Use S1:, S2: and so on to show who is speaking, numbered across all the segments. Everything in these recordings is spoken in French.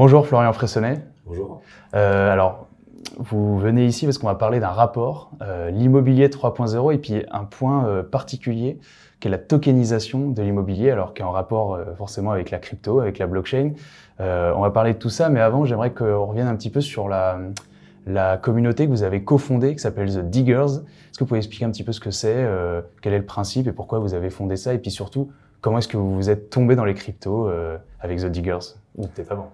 S1: Bonjour Florian Fressonnet.
S2: Bonjour.
S1: Alors, vous venez ici parce qu'on va parler d'un rapport, l'immobilier 3.0, et puis un point particulier qui est la tokenisation de l'immobilier, alors qui est en rapport forcément avec la crypto, avec la blockchain. On va parler de tout ça, mais avant, j'aimerais qu'on revienne un petit peu sur la communauté que vous avez cofondée, qui s'appelle The Diggers. Est-ce que vous pouvez expliquer un petit peu ce que c'est, quel est le principe et pourquoi vous avez fondé ça, et puis surtout, comment est-ce que vous vous êtes tombé dans les cryptos avec The Diggers, ou peut-être avant?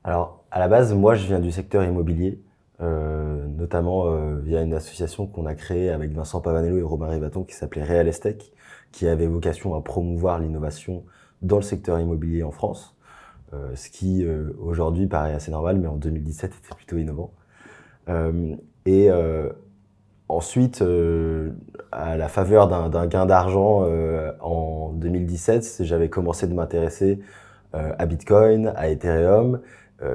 S2: Alors, à la base, moi, je viens du secteur immobilier, notamment via une association qu'on a créée avec Vincent Pavanello et Romain Rivaton qui s'appelait Real Estate, qui avait vocation à promouvoir l'innovation dans le secteur immobilier en France, ce qui aujourd'hui paraît assez normal, mais en 2017 était plutôt innovant. Ensuite, à la faveur d'un gain d'argent en 2017, j'avais commencé de m'intéresser à Bitcoin, à Ethereum,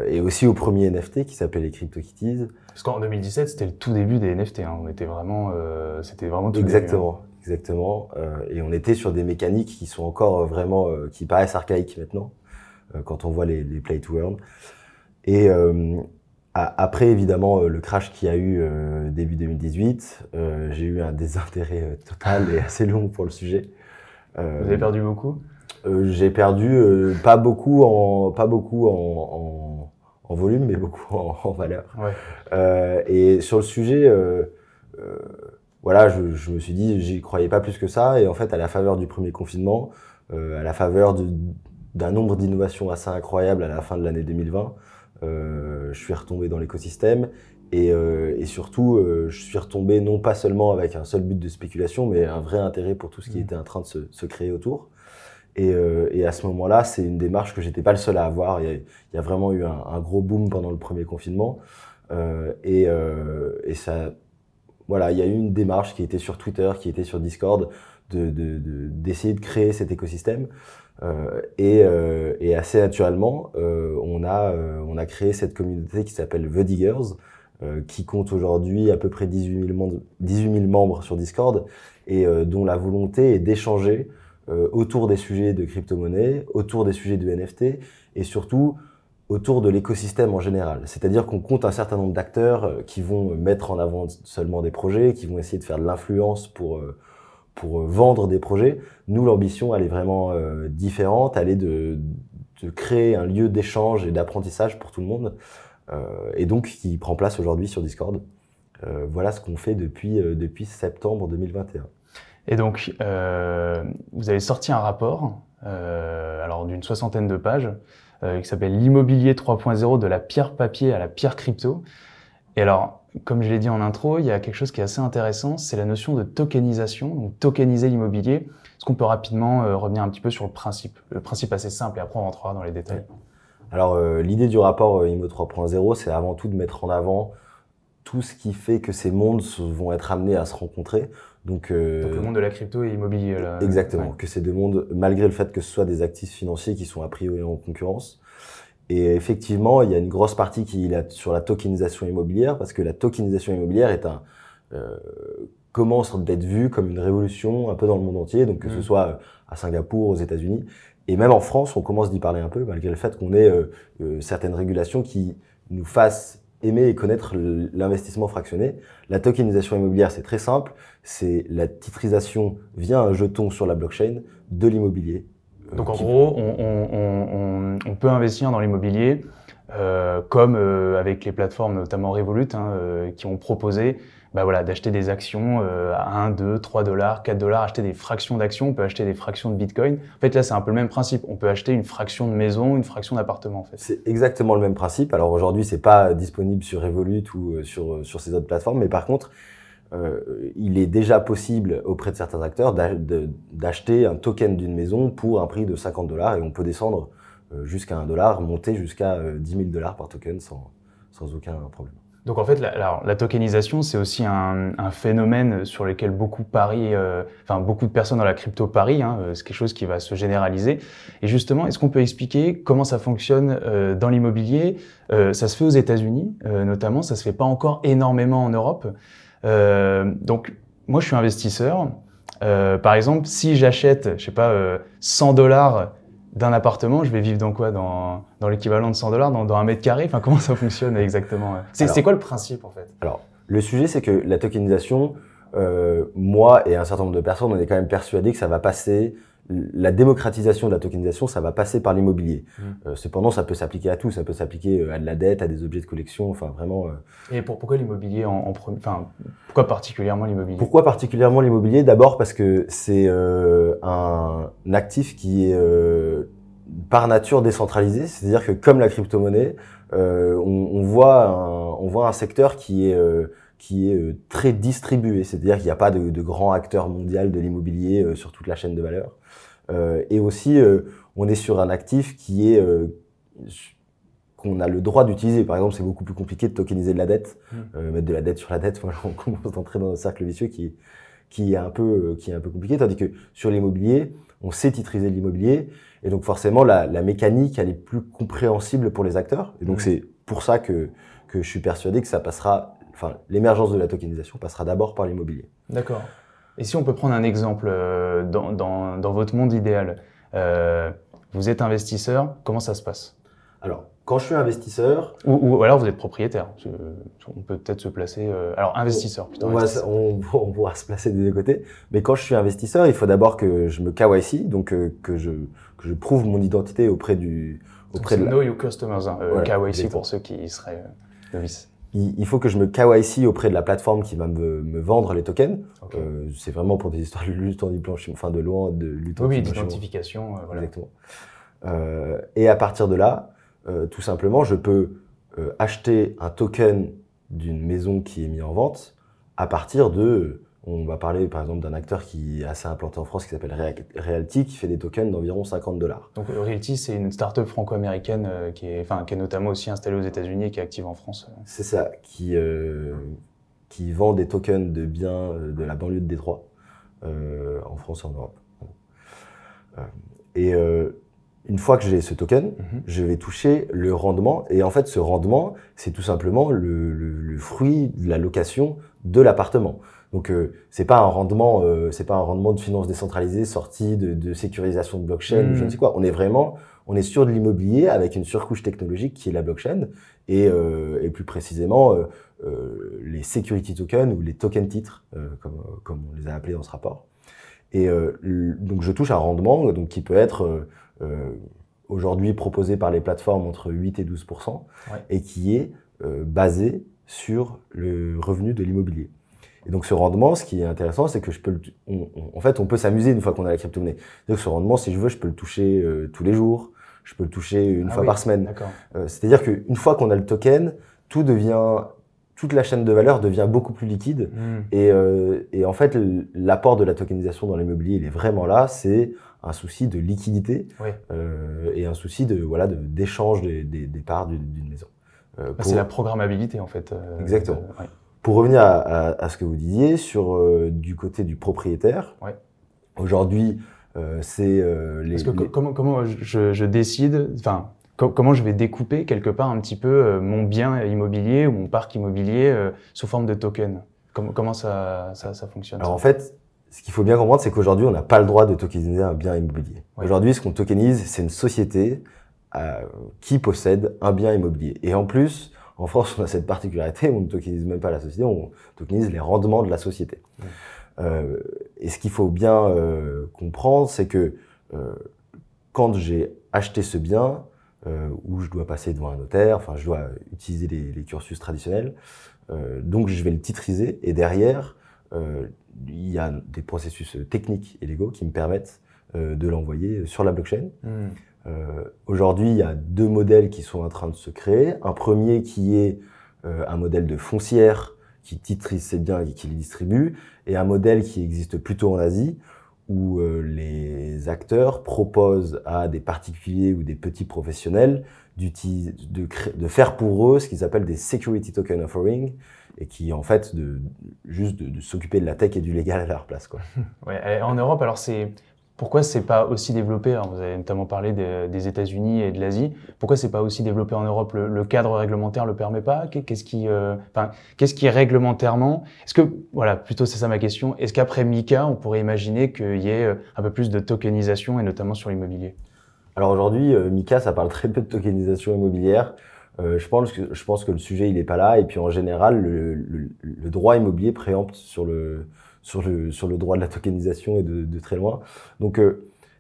S2: et aussi au premier NFT qui s'appelait les CryptoKitties.
S1: Parce qu'en 2017, c'était le tout début des NFT. Hein. On était vraiment, c'était vraiment tout
S2: Exactement,
S1: début, hein.
S2: exactement. Et on était sur des mécaniques qui sont encore vraiment, qui paraissent archaïques maintenant, quand on voit les play to earn. Et après, évidemment, le crash qu'il y a eu début 2018, j'ai eu un désintérêt total et assez long pour le sujet.
S1: Vous avez perdu beaucoup?
S2: J'ai perdu pas beaucoup en volume, mais beaucoup en valeur.
S1: Ouais.
S2: Et sur le sujet, voilà, je me suis dit, j'y croyais pas plus que ça. Et en fait, à la faveur du premier confinement, à la faveur d'un nombre d'innovations assez incroyables à la fin de l'année 2020, je suis retombé dans l'écosystème. Et surtout, je suis retombé non pas seulement avec un seul but de spéculation, mais un vrai intérêt pour tout ce qui était en train de se créer autour. Et à ce moment-là, c'est une démarche que j'étais pas le seul à avoir. Il y a vraiment eu un gros boom pendant le premier confinement. Et ça, voilà, il y a eu une démarche qui était sur Twitter, qui était sur Discord, d'essayer de créer cet écosystème. Et assez naturellement, on a créé cette communauté qui s'appelle The Diggers, qui compte aujourd'hui à peu près 18 000 membres sur Discord, et dont la volonté est d'échanger autour des sujets de crypto-monnaie, autour des sujets de NFT, et surtout autour de l'écosystème en général. C'est-à-dire qu'on compte un certain nombre d'acteurs qui vont mettre en avant seulement des projets, qui vont essayer de faire de l'influence pour vendre des projets. Nous, l'ambition, elle est vraiment différente, elle est de créer un lieu d'échange et d'apprentissage pour tout le monde, et donc qui prend place aujourd'hui sur Discord. Voilà ce qu'on fait depuis septembre 2021.
S1: Et donc, vous avez sorti un rapport, alors d'une 60aine de pages, qui s'appelle l'immobilier 3.0 de la pierre papier à la pierre crypto. Et alors, comme je l'ai dit en intro, il y a quelque chose qui est assez intéressant, c'est la notion de tokenisation, donc tokeniser l'immobilier. Est-ce qu'on peut rapidement revenir un petit peu sur le principe? Le principe assez simple, et après on rentrera dans les détails.
S2: Alors, l'idée du rapport IMO 3.0, c'est avant tout de mettre en avant tout ce qui fait que ces mondes vont être amenés à se rencontrer. Donc
S1: le monde de la crypto et immobilier. Là.
S2: Exactement,
S1: Ouais.
S2: que ces deux mondes, malgré le fait que ce soit des actifs financiers qui sont a priori en concurrence. Et effectivement, il y a une grosse partie qui est sur la tokenisation immobilière, parce que la tokenisation immobilière commence d'être vue comme une révolution un peu dans le monde entier, donc que ce soit à Singapour, aux États-Unis, et même en France, on commence d'y parler un peu, malgré le fait qu'on ait certaines régulations qui nous fassent aimer et connaître l'investissement fractionné. La tokenisation immobilière, c'est très simple. C'est la titrisation via un jeton sur la blockchain de l'immobilier.
S1: Donc en gros, on peut investir dans l'immobilier comme avec les plateformes, notamment Revolut, qui ont proposé d'acheter des actions à 1, 2, 3 dollars, 4 dollars, acheter des fractions d'actions, on peut acheter des fractions de Bitcoin. En fait, là, c'est un peu le même principe. On peut acheter une fraction de maison, une fraction d'appartement, en fait.
S2: C'est exactement le même principe. Alors aujourd'hui, c'est pas disponible sur Revolut ou sur ces autres plateformes, mais par contre, il est déjà possible auprès de certains acteurs d'acheter un token d'une maison pour un prix de 50 dollars, et on peut descendre jusqu'à 1 dollar, monter jusqu'à 10 000 dollars par token sans aucun problème.
S1: Donc en fait, la tokenisation, c'est aussi un phénomène sur lequel beaucoup de personnes dans la crypto parient. C'est quelque chose qui va se généraliser. Et justement, est-ce qu'on peut expliquer comment ça fonctionne dans l'immobilier? Ça se fait aux États-Unis, notamment. Ça se fait pas encore énormément en Europe. Donc moi, je suis investisseur. Par exemple, si j'achète, 100 dollars d'un appartement, je vais vivre dans quoi? Dans l'équivalent de 100 $, dans 1 mètre carré? Enfin, comment ça fonctionne exactement? C'est quoi le principe en fait?
S2: Alors, le sujet, c'est que la tokenisation, moi et un certain nombre de personnes, on est quand même persuadés que ça va passer, la démocratisation de la tokenisation, ça va passer par l'immobilier. Cependant, ça peut s'appliquer à tout, ça peut s'appliquer à de la dette, à des objets de collection, enfin vraiment.
S1: Et pourquoi l'immobilier en premier? Enfin, pourquoi particulièrement l'immobilier?
S2: Pourquoi particulièrement l'immobilier? D'abord parce que c'est un actif qui est par nature décentralisé, c'est-à-dire que comme la crypto-monnaie, on voit un secteur qui est très distribué, c'est-à-dire qu'il n'y a pas de grand acteur mondial de l'immobilier sur toute la chaîne de valeur. Et aussi, on est sur un actif qui est qu'on a le droit d'utiliser. Par exemple, c'est beaucoup plus compliqué de tokeniser de la dette, mettre de la dette sur la dette. Voilà, on commence à entrer dans un cercle vicieux qui est un peu compliqué, tandis que sur l'immobilier, on sait titriser l'immobilier, et donc forcément la mécanique elle est plus compréhensible pour les acteurs. Et donc c'est pour ça que je suis persuadé que ça passera, enfin l'émergence de la tokenisation passera d'abord par l'immobilier.
S1: D'accord. Et si on peut prendre un exemple dans votre monde idéal, vous êtes investisseur, comment ça se passe?
S2: Alors, quand je suis investisseur...
S1: Ou alors vous êtes propriétaire. On peut peut-être se placer... alors, investisseur plutôt.
S2: On pourra se placer des deux côtés. Mais quand je suis investisseur, il faut d'abord que je me KYC, donc que je prouve mon identité auprès de la...
S1: Know your customers,
S2: voilà,
S1: KYC
S2: exactement.
S1: pour ceux qui seraient novices.
S2: Il faut que je me KYC auprès de la plateforme qui va me vendre les tokens.
S1: Okay.
S2: C'est vraiment pour des histoires de lutte anti-blanchiment, enfin de loi de lutte
S1: oui,
S2: anti-blanchiment.
S1: d'identification. Voilà.
S2: Exactement. Et à partir de là, tout simplement, je peux acheter un token d'une maison qui est mise en vente à partir de... On va parler par exemple d'un acteur qui est assez implanté en France qui s'appelle Realty, qui fait des tokens d'environ 50 $. Donc
S1: Realty, c'est une start-up franco-américaine qui est notamment aussi installée aux États-Unis et qui est active en France.
S2: C'est ça, qui vend des tokens de biens de la banlieue de Détroit, en France et en Europe. Une fois que j'ai ce token, je vais toucher le rendement. Et en fait, ce rendement, c'est tout simplement le fruit de la location de l'appartement. Donc, c'est pas un rendement de finance décentralisée sorti de sécurisation de blockchain, ou je ne sais quoi. On est sur de l'immobilier avec une surcouche technologique qui est la blockchain et plus précisément les security tokens ou les tokens titres, comme on les a appelés dans ce rapport. Et donc, je touche un rendement donc qui peut être aujourd'hui proposé par les plateformes entre 8 et 12%, et qui est basé sur le revenu de l'immobilier. Et donc ce rendement, ce qui est intéressant, c'est que en fait, on peut s'amuser une fois qu'on a la crypto-monnaie. Donc ce rendement, si je veux, je peux le toucher tous les jours, je peux le toucher une fois par semaine. C'est-à-dire qu'une fois qu'on a le token, toute la chaîne de valeur devient beaucoup plus liquide. Et en fait, l'apport de la tokenisation dans l'immobilier, il est vraiment là. C'est un souci de liquidité et un souci d'échange des parts d'une maison.
S1: C'est la programmabilité en fait.
S2: Exactement. Pour revenir à ce que vous disiez, du côté du propriétaire, aujourd'hui, c'est
S1: comment je décide, enfin, comment je vais découper quelque part un petit peu mon bien immobilier ou mon parc immobilier sous forme de token? Comment ça fonctionne?
S2: Alors en fait, ce qu'il faut bien comprendre, c'est qu'aujourd'hui, on n'a pas le droit de tokeniser un bien immobilier. Aujourd'hui, ce qu'on tokenise, c'est une société qui possède un bien immobilier. Et en plus, en France, on a cette particularité, on ne tokenise même pas la société, on tokenise les rendements de la société. Et ce qu'il faut bien comprendre, c'est que quand j'ai acheté ce bien, où je dois passer devant un notaire, enfin je dois utiliser les cursus traditionnels, donc je vais le titriser, et derrière, il y a des processus techniques et légaux qui me permettent de l'envoyer sur la blockchain. Aujourd'hui, il y a deux modèles qui sont en train de se créer. Un premier qui est un modèle de foncière qui titrise ses biens et qui les distribue, et un modèle qui existe plutôt en Asie, où les acteurs proposent à des particuliers ou des petits professionnels de faire pour eux ce qu'ils appellent des security token offering, et qui en fait de s'occuper de la tech et du légal à leur place, quoi.
S1: Ouais, en Europe, alors pourquoi c'est pas aussi développé? Alors vous avez notamment parlé des États-Unis et de l'Asie. Pourquoi c'est pas aussi développé en Europe? Le cadre réglementaire le permet pas? Qu'est-ce qui réglementairement? Est-ce que, voilà, plutôt c'est ça ma question. Est-ce qu'après MiCA, on pourrait imaginer qu'il y ait un peu plus de tokenisation et notamment sur l'immobilier?
S2: Alors aujourd'hui, Mika, ça parle très peu de tokenisation immobilière. Je pense que le sujet, il est pas là. Et puis en général, le droit immobilier préempte sur le droit de la tokenisation et de très loin. Donc,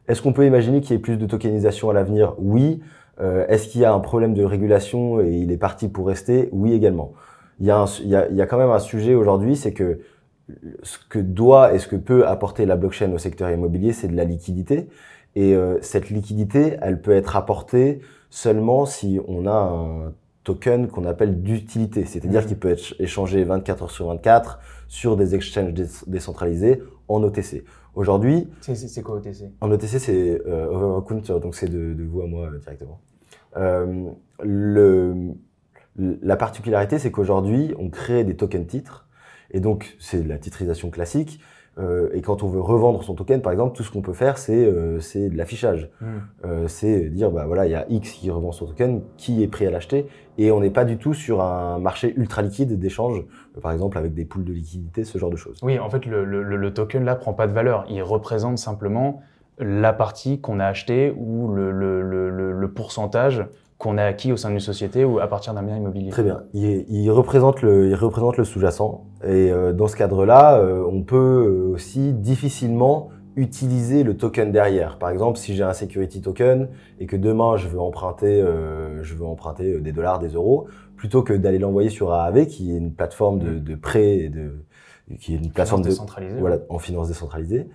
S2: est-ce qu'on peut imaginer qu'il y ait plus de tokenisation à l'avenir? Oui. Est-ce qu'il y a un problème de régulation et il est parti pour rester? Oui également. Il y a quand même un sujet aujourd'hui, c'est que ce que doit et ce que peut apporter la blockchain au secteur immobilier, c'est de la liquidité. Et cette liquidité, elle peut être apportée seulement si on a un token qu'on appelle d'utilité, c'est-à-dire qu'il peut être échangé 24 heures sur 24 sur des exchanges décentralisés en OTC. Aujourd'hui,
S1: c'est quoi OTC?
S2: en OTC, c'est over the counter, donc c'est de vous à moi directement. La particularité, c'est qu'aujourd'hui, on crée des tokens titres, et donc c'est la titrisation classique. Et quand on veut revendre son token, par exemple, tout ce qu'on peut faire, c'est de l'affichage. C'est dire, bah voilà, il y a X qui revend son token, qui est prêt à l'acheter, et on n'est pas du tout sur un marché ultra liquide d'échange, par exemple avec des pools de liquidité, ce genre de choses.
S1: Oui, en fait, le token là prend pas de valeur. Il représente simplement la partie qu'on a achetée ou le pourcentage qu'on a acquis au sein d'une société ou à partir d'un bien immobilier.
S2: Très bien. Il représente le sous-jacent. Et dans ce cadre-là, on peut aussi difficilement utiliser le token derrière. Par exemple, si j'ai un security token et que demain je veux emprunter des dollars, des euros, plutôt que d'aller l'envoyer sur Aave, qui est une plateforme de prêt, qui est une plateforme
S1: décentralisée,
S2: voilà, en finance décentralisée.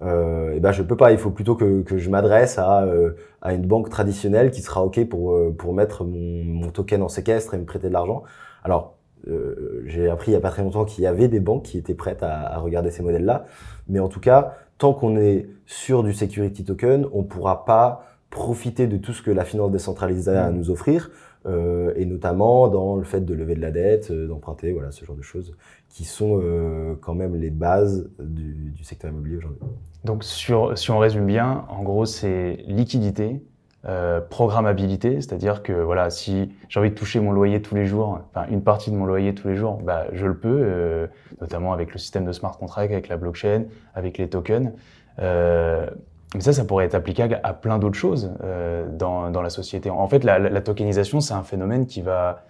S2: Et ben je peux pas. Il faut plutôt que je m'adresse à une banque traditionnelle qui sera ok pour mettre mon token en séquestre et me prêter de l'argent. Alors j'ai appris il y a pas très longtemps qu'il y avait des banques qui étaient prêtes à regarder ces modèles-là, mais en tout cas, tant qu'on est sur du security token, on pourra pas profiter de tout ce que la finance décentralisée a à nous offrir, et notamment dans le fait de lever de la dette, d'emprunter, voilà, ce genre de choses qui sont quand même les bases du secteur immobilier aujourd'hui.
S1: Donc si on résume bien, en gros c'est liquidité, programmabilité, c'est-à-dire que voilà, si j'ai envie de toucher mon loyer tous les jours, enfin une partie de mon loyer tous les jours, bah je le peux, notamment avec le système de smart contract, avec la blockchain, avec les tokens. Mais ça pourrait être applicable à plein d'autres choses dans la société. En fait, la tokenisation, c'est un phénomène qui va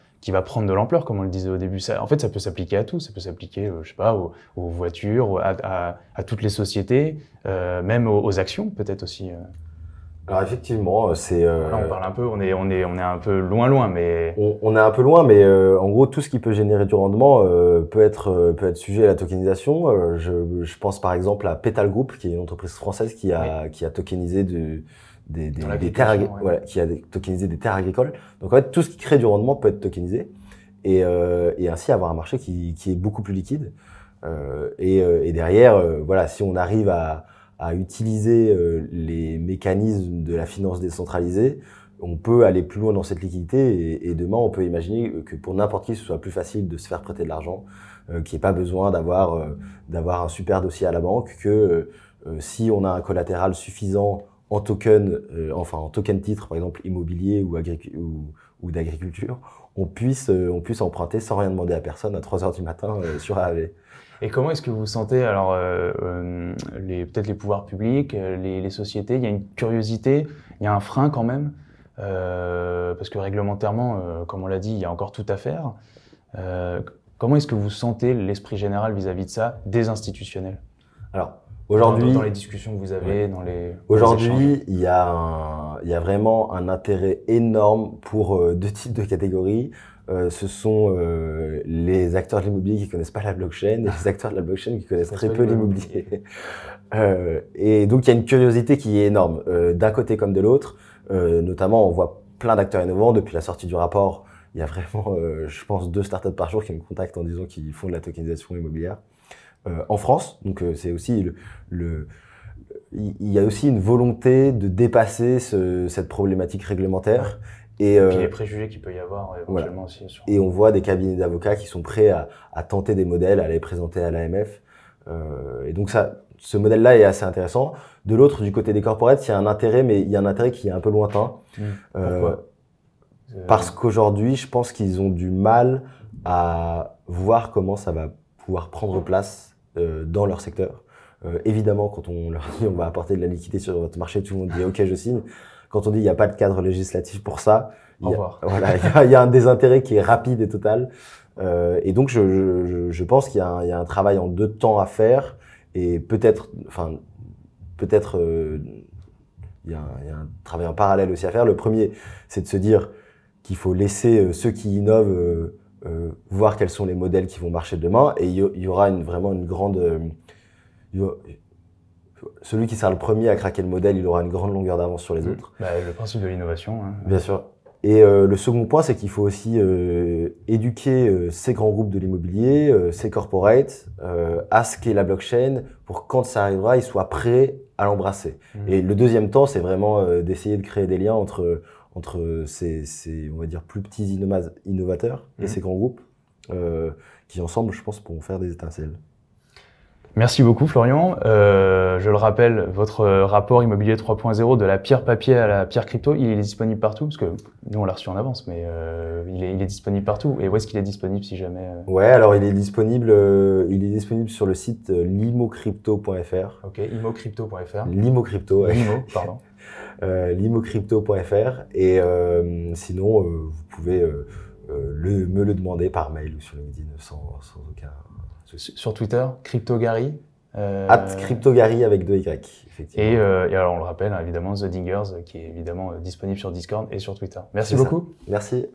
S1: prendre de l'ampleur, comme on le disait au début. En fait, ça peut s'appliquer à tout. Ça peut s'appliquer, je sais pas, aux voitures, à toutes les sociétés, même aux actions, peut-être aussi.
S2: Alors effectivement, c'est.
S1: Là, on parle un peu, on est un peu loin, mais.
S2: On est un peu loin, mais en gros, tout ce qui peut générer du rendement peut être sujet à la tokenisation. Je pense par exemple à Petal Group, qui est une entreprise française qui a tokenisé des terres,
S1: ouais.
S2: voilà, qui a tokenisé des terres agricoles. Donc en fait, tout ce qui crée du rendement peut être tokenisé et ainsi avoir un marché qui est beaucoup plus liquide. Et derrière, voilà, si on arrive à utiliser les mécanismes de la finance décentralisée, on peut aller plus loin dans cette liquidité et demain, on peut imaginer que pour n'importe qui, ce soit plus facile de se faire prêter de l'argent, qu'il n'y ait pas besoin d'avoir un super dossier à la banque, que si on a un collatéral suffisant en token, en token titre, par exemple immobilier ou d'agriculture, on puisse emprunter sans rien demander à personne à 3 heures du matin sur Aave.
S1: Et comment est-ce que vous sentez, alors, peut-être les pouvoirs publics, les sociétés, il y a une curiosité, il y a un frein quand même, parce que réglementairement, comme on l'a dit, il y a encore tout à faire. Comment est-ce que vous sentez l'esprit général vis-à-vis de ça, des institutionnels?
S2: Alors, aujourd'hui,
S1: dans les discussions que vous avez,
S2: aujourd'hui, il y a vraiment un intérêt énorme pour deux types de catégories. Ce sont les acteurs de l'immobilier qui connaissent pas la blockchain et les acteurs de la blockchain qui connaissent très peu l'immobilier. Et donc, il y a une curiosité qui est énorme, d'un côté comme de l'autre. Notamment, on voit plein d'acteurs innovants. Depuis la sortie du rapport, il y a vraiment, je pense, 2 startups par jour qui me contactent en disant qu'ils font de la tokenisation immobilière. En France, donc c'est aussi il y a aussi une volonté de dépasser cette problématique réglementaire.
S1: Et puis les préjugés qu'il peut y avoir éventuellement
S2: voilà.
S1: aussi.
S2: Et on voit des cabinets d'avocats qui sont prêts à tenter des modèles, à les présenter à l'AMF. Et donc ce modèle-là est assez intéressant. De l'autre, du côté des corporates, il y a un intérêt, mais il y a un intérêt qui est un peu lointain.
S1: Pourquoi
S2: Parce qu'aujourd'hui, je pense qu'ils ont du mal à voir comment ça va pouvoir prendre place dans leur secteur. Évidemment, quand on leur dit on va apporter de la liquidité sur votre marché, tout le monde dit ok, je signe. Quand on dit il n'y a pas de cadre législatif pour ça, il y a un désintérêt qui est rapide et total. Et donc je pense qu'il y a un travail en 2 temps à faire et peut-être, il y a un travail en parallèle aussi à faire. Le premier, c'est de se dire qu'il faut laisser ceux qui innovent voir quels sont les modèles qui vont marcher demain. Et il y aura vraiment une grande... celui qui sera le premier à craquer le modèle, il aura une grande longueur d'avance sur les autres.
S1: Le principe de l'innovation. Hein.
S2: Bien sûr. Et le second point, c'est qu'il faut aussi éduquer ces grands groupes de l'immobilier, ces corporates, à ce qu'est la blockchain, pour quand ça arrivera, ils soient prêts à l'embrasser. Et le deuxième temps, c'est vraiment d'essayer de créer des liens entre ces, on va dire, plus petits innovateurs et ces grands groupes qui, ensemble, je pense, pourront faire des étincelles.
S1: Merci beaucoup Florian. Je le rappelle, votre rapport immobilier 3.0 de la pierre papier à la pierre crypto, il est disponible partout parce que nous on l'a reçu en avance, mais il est disponible partout. Et où est-ce qu'il est disponible si jamais
S2: Ouais, alors il est disponible sur le site limocrypto.fr.
S1: Ok, imocrypto.fr.
S2: Limocrypto, ouais.
S1: Limo, pardon.
S2: Limocrypto.fr et sinon vous pouvez me le demander par mail ou sur LinkedIn sans aucun souci.
S1: Sur Twitter, CryptoGary.
S2: @CryptoGary avec 2 Y, effectivement.
S1: Et alors on le rappelle, évidemment, The Dingers, qui est évidemment disponible sur Discord et sur Twitter. Merci beaucoup.
S2: Merci.